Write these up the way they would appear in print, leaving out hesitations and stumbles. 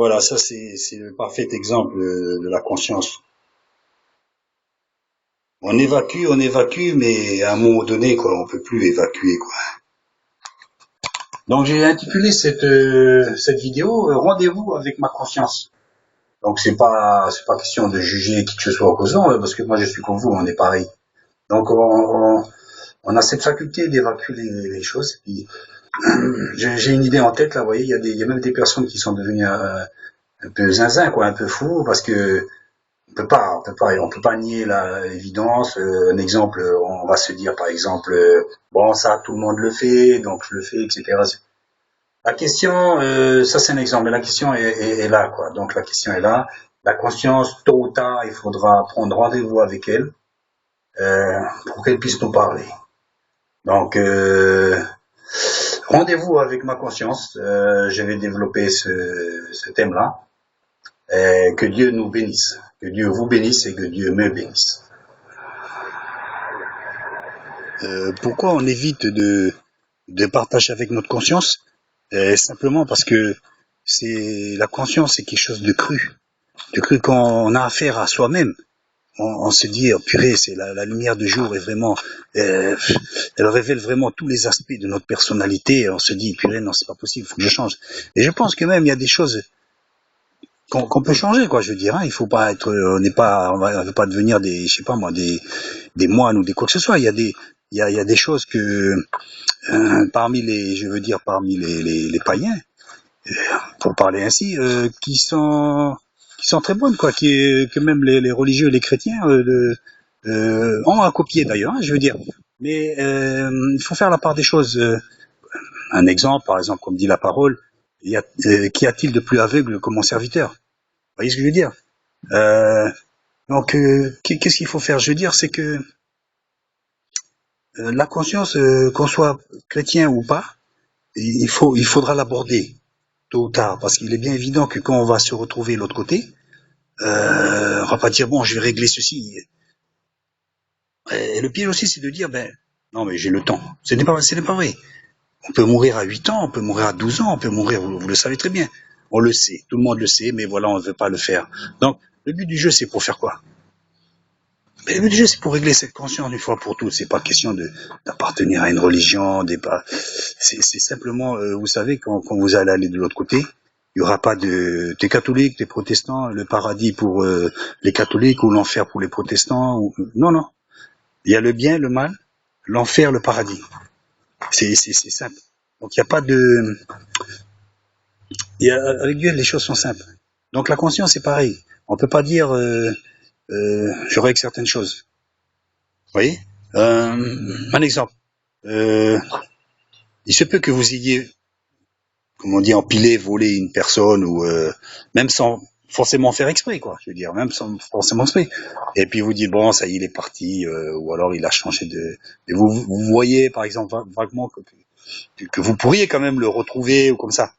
voilà, ça c'est le parfait exemple de la conscience. On évacue, mais à un moment donné, quoi, on peut plus évacuer, quoi. Donc j'ai intitulé cette vidéo Rendez-vous avec ma conscience. Donc c'est pas question de juger qui que ce soit opposant, parce que moi je suis comme vous, on est pareil. Donc on a cette faculté d'évacuer les choses. Puis, j'ai une idée en tête là, vous voyez, il y a même des personnes qui sont devenues un peu zinzin, quoi, un peu fous, parce que on peut pas nier l'évidence. Un exemple, on va se dire par exemple, bon ça tout le monde le fait, donc je le fais, etc. La question, ça c'est un exemple, mais la question est là, quoi. Donc la question est là. La conscience, tôt ou tard, il faudra prendre rendez-vous avec elle pour qu'elle puisse nous parler. Donc rendez-vous avec ma conscience. Je vais développer ce thème-là. Que Dieu nous bénisse, que Dieu vous bénisse et que Dieu me bénisse. Pourquoi on évite de partager avec notre conscience? Simplement parce que la conscience, c'est quelque chose de cru quand on a affaire à soi-même. On se dit, oh, purée, c'est la lumière du jour est vraiment, elle révèle vraiment tous les aspects de notre personnalité. On se dit, purée, non, c'est pas possible, il faut que je change. Et je pense que même il y a des choses qu'on peut changer, quoi. Je veux dire, hein, il faut pas être, on veut pas devenir des, je sais pas moi, des moines ou des quoi que ce soit. Il y a des choses que parmi les païens, pour parler ainsi, qui sont très bonnes, quoi, que même les religieux et les chrétiens ont à copier d'ailleurs, hein, je veux dire. Mais il faut faire la part des choses. Un exemple, par exemple, comme dit la parole, qu'y a-t-il de plus aveugle que mon serviteur? Vous voyez ce que je veux dire? Donc, qu'est-ce qu'il faut faire? Je veux dire, c'est que la conscience, qu'on soit chrétien ou pas, il faudra l'aborder tôt ou tard, parce qu'il est bien évident que quand on va se retrouver de l'autre côté, on va pas dire bon, je vais régler ceci. Et le piège aussi, c'est de dire ben non, mais j'ai le temps. Ce n'est pas vrai. On peut mourir à 8 ans, on peut mourir à 12 ans, on peut mourir, vous le savez très bien. On le sait, tout le monde le sait, mais voilà, on ne veut pas le faire. Donc, le but du jeu, c'est pour faire quoi? Mais le but du jeu, c'est pour régler cette conscience une fois pour toutes. C'est pas question d'appartenir à une religion, c'est simplement, vous savez, quand vous allez aller de l'autre côté, il y aura pas des catholiques, des protestants, le paradis pour les catholiques ou l'enfer pour les protestants. Non, non. Il y a le bien, le mal, l'enfer, le paradis. C'est simple. Donc il n'y a pas de, avec Dieu, les choses sont simples. Donc la conscience, c'est pareil. On peut pas dire, je règle certaines choses. Vous voyez? Un exemple. Il se peut que vous ayez, comme on dit, empilé, volé une personne ou même sans forcément faire exprès, quoi. Je veux dire, même sans forcément exprès. Et puis vous dites bon, ça y est, il est parti, ou alors il a changé de. Et vous voyez, par exemple, vaguement que vous pourriez quand même le retrouver ou comme ça.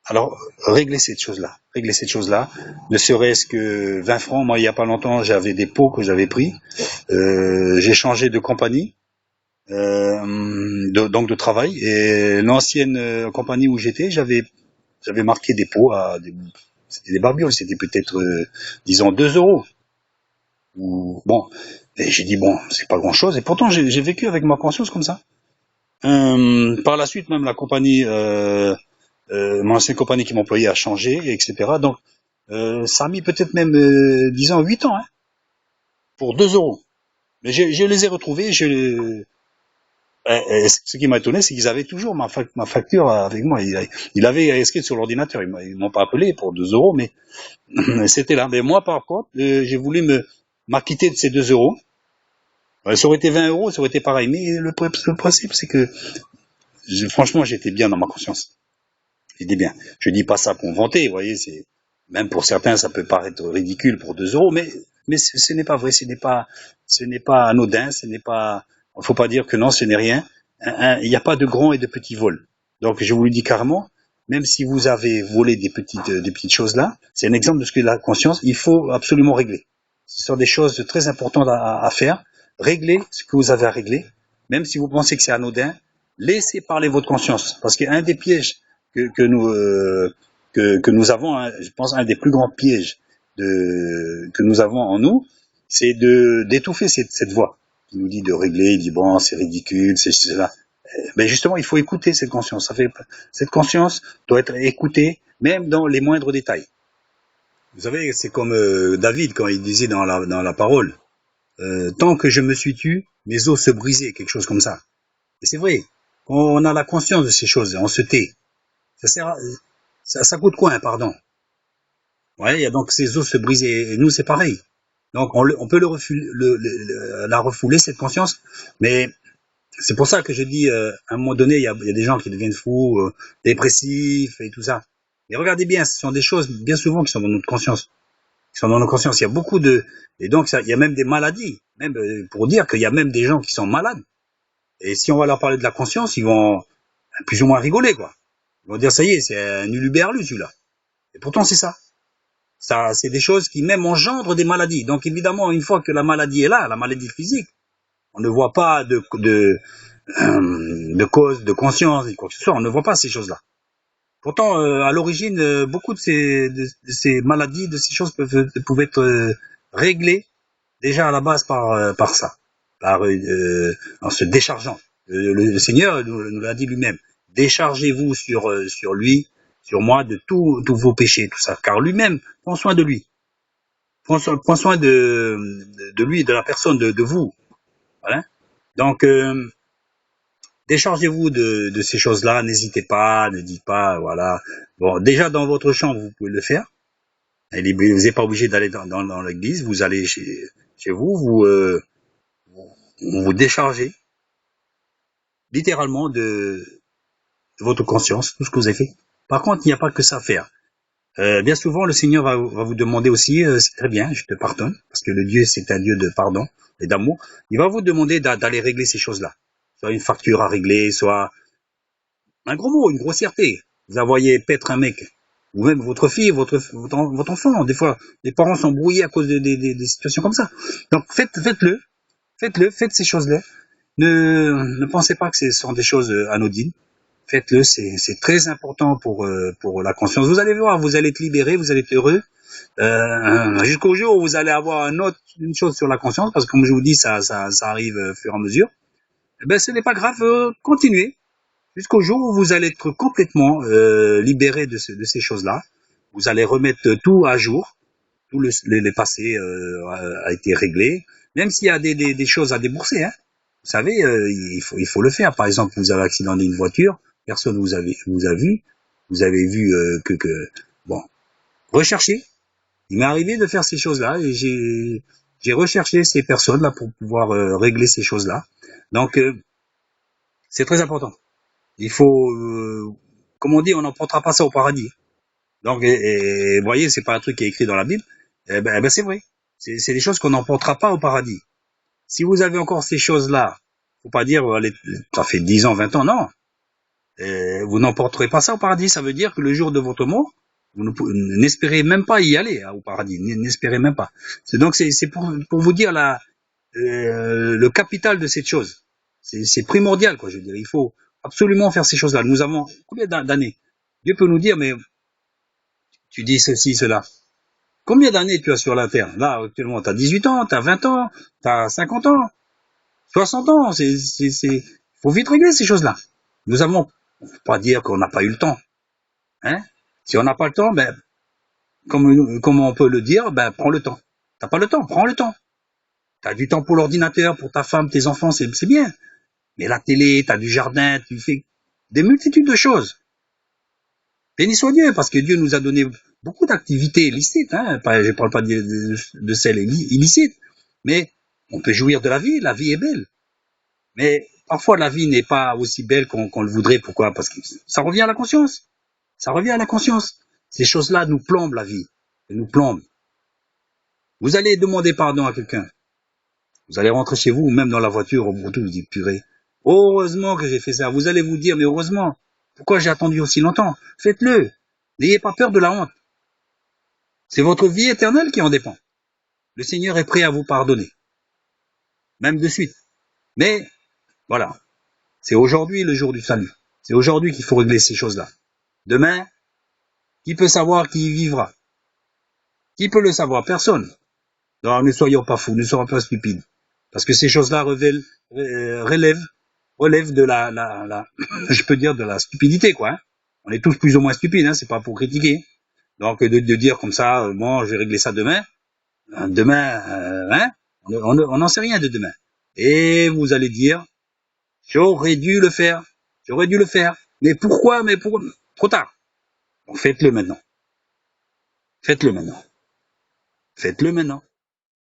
Alors, réglez cette chose-là. Réglez cette chose-là. Ne serait-ce que 20 francs. Moi, il y a pas longtemps, j'avais des pots que j'avais pris. J'ai changé de compagnie. Donc de travail, et l'ancienne compagnie où j'étais, j'avais marqué des pots c'était des barbioles, c'était peut-être disons 2 € ou bon, et j'ai dit bon, c'est pas grand chose, et pourtant j'ai vécu avec ma conscience comme ça. Par la suite, même la compagnie, mon ancienne compagnie qui m'employait a changé, etc. Donc ça a mis peut-être même disons 8 ans, hein, pour 2 €. Mais je les ai retrouvés, ce qui m'a étonné, c'est qu'ils avaient toujours ma facture avec moi. Il avait inscrit sur l'ordinateur. Ils m'ont pas appelé pour 2 €, mais c'était là. Mais moi, par contre, j'ai voulu m'acquitter de ces 2 €. Ça aurait été 20 €, ça aurait été pareil. Mais le principe, c'est que, franchement, j'étais bien dans ma conscience. J'étais bien. Je dis pas ça pour vanter, vous voyez, même pour certains, ça peut paraître ridicule pour 2 €, mais ce n'est pas vrai, ce n'est pas anodin, il faut pas dire que non, ce n'est rien. Il n'y a pas de grands et de petits vols. Donc, je vous le dis carrément, même si vous avez volé des petites choses là, c'est un exemple de ce que la conscience, il faut absolument régler. Ce sont des choses très importantes à faire. Régler ce que vous avez à régler, même si vous pensez que c'est anodin, laissez parler votre conscience. Parce qu'un des pièges que nous que nous avons, hein, je pense, un des plus grands pièges que nous avons en nous, c'est d'étouffer cette voix qui nous dit de régler, il dit bon, c'est ridicule, c'est cela. Ben justement, il faut écouter cette conscience. Cette conscience doit être écoutée, même dans les moindres détails. Vous savez, c'est comme David quand il disait dans la parole, tant que je me suis tu, mes os se brisaient, quelque chose comme ça. Et c'est vrai, quand on a la conscience de ces choses, on se tait. Ça sert à, ça coûte quoi un pardon? Ouais, il y a donc ces os se briser. Et nous, c'est pareil. Donc on peut la refouler cette conscience, mais c'est pour ça que je dis, à un moment donné, il y a des gens qui deviennent fous, dépressifs et tout ça. Mais regardez bien, ce sont des choses bien souvent qui sont dans notre conscience. Qui sont dans notre conscience. Il y a beaucoup et donc il y a même des maladies, même pour dire qu'il y a même des gens qui sont malades. Et si on va leur parler de la conscience, ils vont plus ou moins rigoler, quoi. Ils vont dire, ça y est, c'est un uluberlu, celui-là. Et pourtant, c'est ça. Ça, c'est des choses qui même engendrent des maladies. Donc évidemment, une fois que la maladie est là, la maladie physique, on ne voit pas de cause, de conscience, quoi que ce soit. On ne voit pas ces choses-là. Pourtant, à l'origine, beaucoup de ces maladies, de ces choses pouvaient être réglées déjà à la base par ça, en se déchargeant. Le Seigneur nous l'a dit lui-même. Déchargez-vous sur lui, sur moi, de tous vos péchés, tout ça. Car lui-même prend soin de lui. Prend soin de lui, de la personne, de vous. Voilà. Donc, déchargez-vous de ces choses-là, n'hésitez pas, ne dites pas, voilà. Bon, déjà dans votre chambre, vous pouvez le faire. Vous n'êtes pas obligé d'aller dans l'église, vous allez chez vous, vous déchargez littéralement de votre conscience, tout ce que vous avez fait. Par contre, il n'y a pas que ça à faire. Bien souvent, le Seigneur va vous demander aussi, c'est très bien, je te pardonne, parce que le Dieu, c'est un Dieu de pardon et d'amour. Il va vous demander d'aller régler ces choses-là. Soit une facture à régler, soit un gros mot, une grossièreté. Vous envoyez paître un mec, ou même votre fille, votre enfant. Des fois, les parents sont brouillés à cause des situations comme ça. Donc faites-le, faites ces choses-là. Ne pensez pas que ce sont des choses anodines. Faites-le, c'est très important pour la conscience. Vous allez voir, vous allez être libéré, vous allez être heureux. Jusqu'au jour où vous allez avoir une chose sur la conscience, parce que comme je vous dis, ça arrive au fur et à mesure. Eh ben, ce n'est pas grave, continuez. Jusqu'au jour où vous allez être complètement libéré de ces choses-là. Vous allez remettre tout à jour. Tout les passés a été réglé. Même s'il y a des choses à débourser, hein. Vous savez, il faut le faire. Par exemple, vous avez accidenté une voiture, personne vous a vu, vous avez vu bon, recherchez. Il m'est arrivé de faire ces choses-là et j'ai recherché ces personnes-là pour pouvoir régler ces choses-là. Donc, c'est très important. Il faut, comme on dit, on n'emportera pas ça au paradis. Donc, vous voyez, c'est pas un truc qui est écrit dans la Bible. Eh ben c'est vrai. C'est des choses qu'on n'emportera pas au paradis. Si vous avez encore ces choses-là, faut pas dire, allez, ça fait 10 ans, 20 ans, non. Vous n'emporterez pas ça au paradis. Ça veut dire que le jour de votre mort, vous n'espérez même pas y aller au paradis. N'espérez même pas. Donc, c'est pour vous dire le capital de cette chose. C'est primordial, quoi, je veux dire. Il faut absolument faire ces choses-là. Nous avons combien d'années? Dieu peut nous dire, mais tu dis ceci, cela. Combien d'années tu as sur la terre? Là, actuellement, tu as 18 ans, tu as 20 ans, tu as 50 ans, 60 ans. Faut vite régler ces choses-là. Nous avons, faut pas dire qu'on n'a pas eu le temps. Hein? Si on n'a pas le temps, ben, comme on peut le dire, ben, prends le temps. T'as pas le temps, prends le temps. T'as du temps pour l'ordinateur, pour ta femme, tes enfants, c'est bien. Mais la télé, t'as du jardin, tu fais des multitudes de choses. Béni soit Dieu, parce que Dieu nous a donné beaucoup d'activités licites, hein. Je parle pas de celles illicites, mais on peut jouir de la vie est belle. Mais parfois la vie n'est pas aussi belle qu'on le voudrait, pourquoi? Parce que ça revient à la conscience. Ça revient à la conscience. Ces choses-là nous plombent la vie, elles nous plombent. Vous allez demander pardon à quelqu'un. Vous allez rentrer chez vous, ou même dans la voiture, au bout de tout, vous dites, purée, heureusement que j'ai fait ça. Vous allez vous dire, mais heureusement, pourquoi j'ai attendu aussi longtemps? Faites-le. N'ayez pas peur de la honte. C'est votre vie éternelle qui en dépend. Le Seigneur est prêt à vous pardonner. Même de suite. Mais, voilà. C'est aujourd'hui le jour du salut. C'est aujourd'hui qu'il faut régler ces choses-là. Demain, Qui peut savoir qui y vivra? Qui peut le savoir? Personne. Non, ne soyons pas fous, ne soyons pas stupides. Parce que ces choses-là relèvent de je peux dire de la stupidité, quoi. Hein. On est tous plus ou moins stupides, hein, c'est pas pour critiquer. Donc de dire comme ça, bon, je vais régler ça demain. Demain, hein, on n'en sait rien de demain. Et vous allez dire, j'aurais dû le faire. J'aurais dû le faire. Mais pourquoi? Trop tard. Donc faites-le maintenant. Faites-le maintenant. Faites-le maintenant.